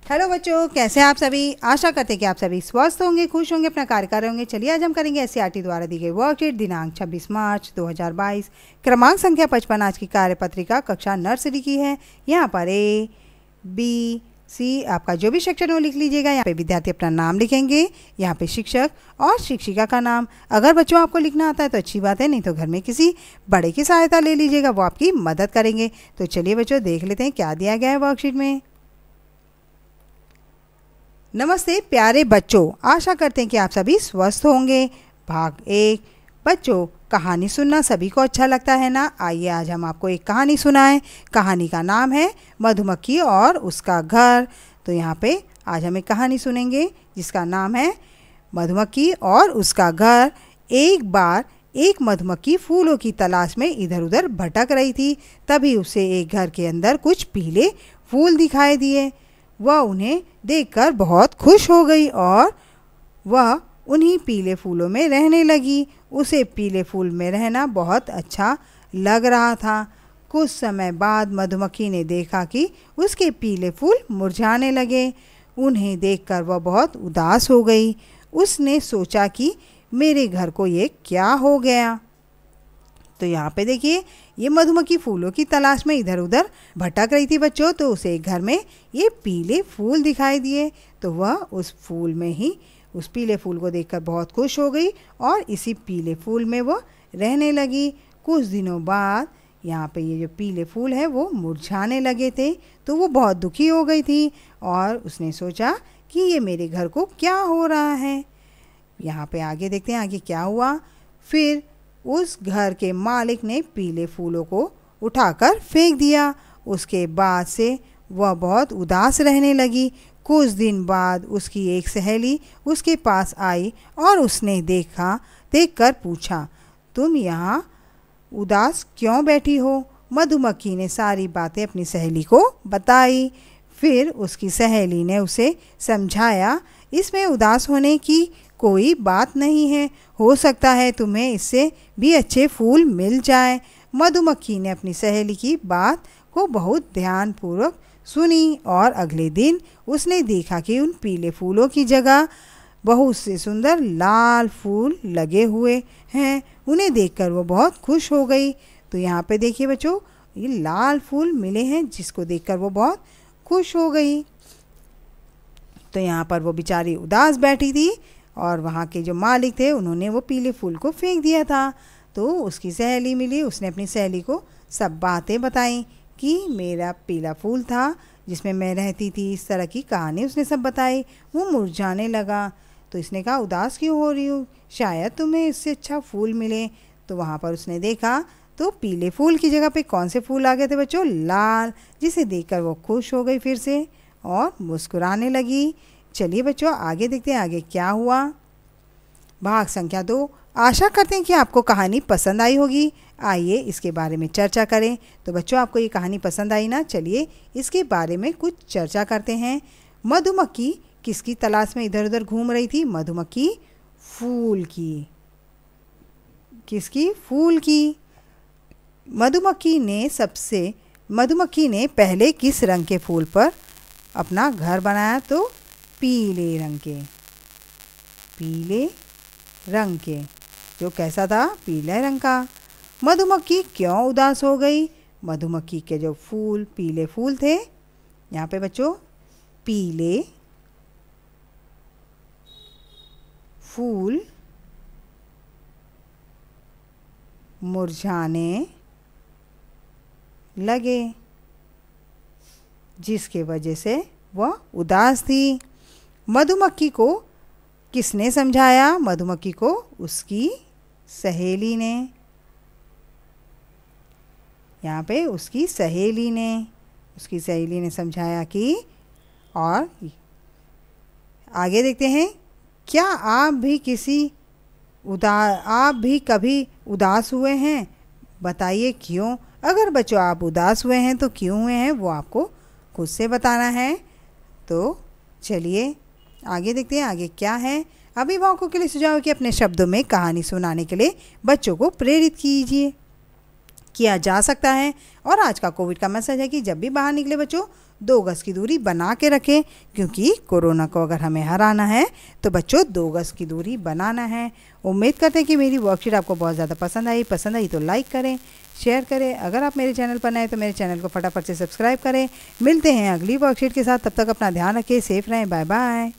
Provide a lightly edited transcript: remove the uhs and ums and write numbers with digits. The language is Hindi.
हेलो बच्चों, कैसे हैं आप सभी। आशा करते हैं कि आप सभी स्वस्थ होंगे, खुश होंगे, अपना कार्य कर रहे होंगे। चलिए आज हम करेंगे एससीईआरटी द्वारा दी गई वर्कशीट दिनांक 26 मार्च 2022 क्रमांक संख्या 55 आज की कार्यपत्रिका कक्षा नर्सरी की है। यहाँ पर ए बी सी आपका जो भी सेक्शन हो लिख लीजिएगा। यहाँ पे विद्यार्थी अपना नाम लिखेंगे, यहाँ पे शिक्षक और शिक्षिका का नाम। अगर बच्चों आपको लिखना आता है तो अच्छी बात है, नहीं तो घर में किसी बड़े की सहायता ले लीजिएगा, वो आपकी मदद करेंगे। तो चलिए बच्चों देख लेते हैं क्या दिया गया है वर्कशीट में। नमस्ते प्यारे बच्चों, आशा करते हैं कि आप सभी स्वस्थ होंगे। भाग 1। बच्चों, कहानी सुनना सभी को अच्छा लगता है ना। आइए आज हम आपको एक कहानी सुनाएं। कहानी का नाम है मधुमक्खी और उसका घर। तो यहाँ पे आज हम एक कहानी सुनेंगे जिसका नाम है मधुमक्खी और उसका घर। एक बार एक मधुमक्खी फूलों की तलाश में इधर उधर भटक रही थी। तभी उसे एक घर के अंदर कुछ पीले फूल दिखाई दिए। वह उन्हें देखकर बहुत खुश हो गई और वह उन्हीं पीले फूलों में रहने लगी। उसे पीले फूल में रहना बहुत अच्छा लग रहा था। कुछ समय बाद मधुमक्खी ने देखा कि उसके पीले फूल मुरझाने लगे। उन्हें देखकर वह बहुत उदास हो गई। उसने सोचा कि मेरे घर को ये क्या हो गया। तो यहाँ पे देखिए, ये मधुमक्खी फूलों की तलाश में इधर उधर भटक रही थी बच्चों। तो उसे एक घर में ये पीले फूल दिखाई दिए। तो वह उस फूल में ही उस पीले फूल को देखकर बहुत खुश हो गई और इसी पीले फूल में वो रहने लगी। कुछ दिनों बाद यहाँ पे ये जो पीले फूल है वो मुरझाने लगे थे। तो वो बहुत दुखी हो गई थी और उसने सोचा कि ये मेरे घर को क्या हो रहा है। यहाँ पे आगे देखते हैं आगे क्या हुआ। फिर उस घर के मालिक ने पीले फूलों को उठाकर फेंक दिया। उसके बाद से वह बहुत उदास रहने लगी। कुछ दिन बाद उसकी एक सहेली उसके पास आई और उसने देखकर पूछा, तुम यहाँ उदास क्यों बैठी हो। मधुमक्खी ने सारी बातें अपनी सहेली को बताई। फिर उसकी सहेली ने उसे समझाया, इसमें उदास होने की कोई बात नहीं है, हो सकता है तुम्हें इससे भी अच्छे फूल मिल जाए। मधुमक्खी ने अपनी सहेली की बात को बहुत ध्यानपूर्वक सुनी और अगले दिन उसने देखा कि उन पीले फूलों की जगह बहुत से सुंदर लाल फूल लगे हुए हैं। उन्हें देखकर वो बहुत खुश हो गई। तो यहाँ पे देखिए बच्चों, ये लाल फूल मिले हैं जिसको देखकर वो बहुत खुश हो गई। तो यहाँ पर वो बेचारी उदास बैठी थी और वहाँ के जो मालिक थे उन्होंने वो पीले फूल को फेंक दिया था। तो उसकी सहेली मिली, उसने अपनी सहेली को सब बातें बताई कि मेरा पीला फूल था जिसमें मैं रहती थी, इस तरह की कहानी उसने सब बताई। वो मुरझाने लगा। तो इसने कहा, उदास क्यों हो रही हो, शायद तुम्हें इससे अच्छा फूल मिले। तो वहाँ पर उसने देखा तो पीले फूल की जगह पे कौन से फूल आ गए थे बच्चों, लाल, जिसे देखकर वो खुश हो गई फिर से और मुस्कुराने लगी। चलिए बच्चों आगे देखते हैं आगे क्या हुआ। भाग संख्या 2। आशा करते हैं कि आपको कहानी पसंद आई होगी। आइए इसके बारे में चर्चा करें। तो बच्चों आपको ये कहानी पसंद आई ना, चलिए इसके बारे में कुछ चर्चा करते हैं। मधुमक्खी किसकी तलाश में इधर उधर घूम रही थी। मधुमक्खी फूल की। किसकी? फूल की। मधुमक्खी ने पहले किस रंग के फूल पर अपना घर बनाया, तो पीले रंग के। जो कैसा था? पीले रंग का। मधुमक्खी क्यों उदास हो गई? मधुमक्खी के जो पीले फूल थे, यहाँ पे बच्चों पीले फूल मुरझाने लगे जिसके वजह से वह उदास थी। मधुमक्खी को किसने समझाया? मधुमक्खी को उसकी सहेली ने। यहाँ पे उसकी सहेली ने समझाया कि, और आगे देखते हैं, क्या आप भी कभी उदास हुए हैं? बताइए क्यों। अगर बच्चों आप उदास हुए हैं तो क्यों हुए हैं वो आपको खुद से बताना है। तो चलिए आगे देखते हैं आगे क्या है। अभिभावकों के लिए सुझाव है कि अपने शब्दों में कहानी सुनाने के लिए बच्चों को प्रेरित कीजिए। किया जा सकता है। और आज का कोविड का मैसेज है कि जब भी बाहर निकले बच्चों 2 गज की दूरी बना के रखें, क्योंकि कोरोना को अगर हमें हराना है तो बच्चों 2 गज की दूरी बनाना है। उम्मीद करते हैं कि मेरी वर्कशीट आपको बहुत ज़्यादा पसंद आई तो लाइक करें, शेयर करें। अगर आप मेरे चैनल पर नए तो मेरे चैनल को फटाफट से सब्सक्राइब करें। मिलते हैं अगली वर्कशीट के साथ, तब तक अपना ध्यान रखें, सेफ रहें, बाय बाय।